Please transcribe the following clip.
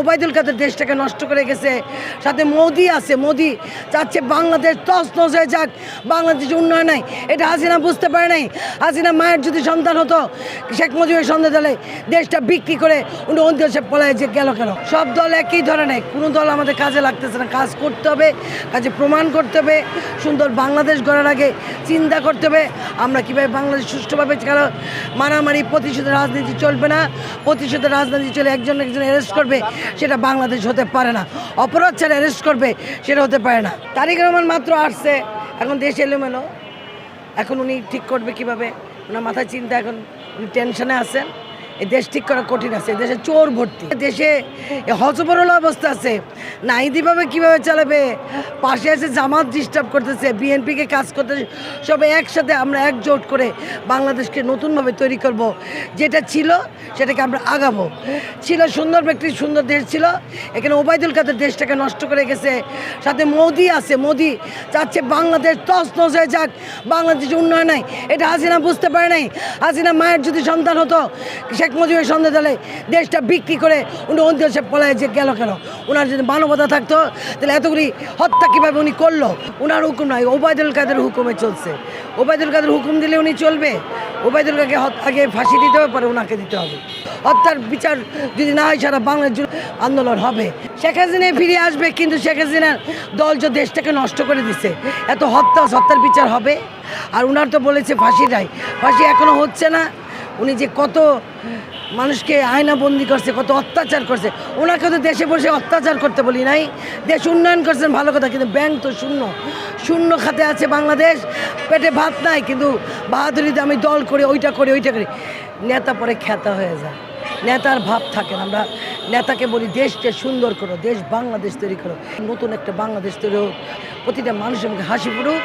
ওবায়দুল কাদের দেশটাকে নষ্ট করে গেছে, সাথে মোদি আছে, মোদি চাচ্ছে বাংলাদেশ তছনছ হয়ে যাক, বাংলাদেশের উন্নয়ন নাই। এটা হাসিনা বুঝতে পারে নাই। হাসিনা মায়ের যদি সন্তান হতো, শেখ মুজিবের সন্তান হলে দেশটা বিক্রি করে উনি অন্য দেশে পলায় যে গেল কেন? সব দল একই ধরনের, কোনো দল আমাদের কাজে লাগতেছে না। কাজ করতে হবে, কাজে প্রমাণ করতে হবে, সুন্দর বাংলাদেশ গড়ার আগে চিন্তা করতে হবে আমরা কীভাবে বাংলাদেশ সুষ্ঠুভাবে। কারণ মারামারি প্রতিশোধের রাজনীতি চলবে না। প্রতিশোধের রাজনীতি চলে একজন অ্যারেস্ট করবে, সেটা বাংলাদেশ হতে পারে না। অপরাধ ছাড়া অ্যারেস্ট করবে, সেটা হতে পারে না। তারেক রহমান মাত্র আসছে, এখন দেশ এলোমেলো। এখন উনি ঠিক করবে কিভাবে? ওনার মাথায় চিন্তা, এখন উনি টেনশনে আছেন। এই দেশ ঠিক করা কঠিন আছে, দেশে চোর ভর্তি, দেশে হজবরল অবস্থা আছে। নাইদিভাবে কীভাবে চালাবে? পাশে এসে জামাত ডিস্টার্ব করতেছে, বিএনপিকে কাজ করতেছে। সবাই একসাথে আমরা একজোট করে বাংলাদেশকে নতুনভাবে তৈরি করব। যেটা ছিল সেটাকে আমরা আগাবো। ছিল সুন্দর ব্যক্তি, সুন্দর দেশ ছিল, এখানে ওবায়দুল কাদের দেশটাকে নষ্ট করে গেছে, সাথে মোদি আছে, মোদি চাচ্ছে বাংলাদেশ তছনছ হয়ে যাক, বাংলাদেশের উন্নয়ন নাই। এটা হাসিনা বুঝতে পারে নাই। হাসিনা মায়ের যদি সন্তান হতো, শেখ মুজিবের সন্তান হলে দেশটা বিক্রি করে উনি অন্য দেশে পলায় যে গেল কেন? ওনার যদি মানবতা থাকতো তাহলে এতগুলি হত্যা কীভাবে উনি করলো? ওনার হুকুম নয়, ওবায়দুল কাদের হুকুমে চলছে। ওবায়দুল কাদের হুকুম দিলে উনি চলবে? ওবায়দুল কাকে আগে ফাঁসি দিতে হবে, পরে ওনাকে দিতে হবে। হত্যার বিচার যদি না হয়, সারা বাংলার আন্দোলন হবে। শেখ হাসিনা ফিরে আসবে, কিন্তু শেখ হাসিনার দল যে দেশটাকে নষ্ট করে দিছে, এত হত্যার বিচার হবে। আর ওনার তো বলেছে ফাঁসি নাই, ফাঁসি এখনও হচ্ছে না। উনি যে কত মানুষকে আয়নাবন্দি করছে, কত অত্যাচার করছে। ওনাকে তো দেশে বসে অত্যাচার করতে বলি নাই। দেশ উন্নয়ন করছেন ভালো কথা, কিন্তু ব্যাংক তো শূন্য খাতে আছে বাংলাদেশ। পেটে ভাত নাই, কিন্তু বাহাদুরিতে আমি দল করে ওইটা করি নেতা পরে খ্যাতা হয়ে যায়, নেতার ভাব থাকে না। আমরা নেতাকে বলি দেশকে সুন্দর করো, দেশ বাংলাদেশ তৈরি করো, নতুন একটা বাংলাদেশ তৈরি হোক, প্রতিটা মানুষের মুখে হাসি ফুটুক।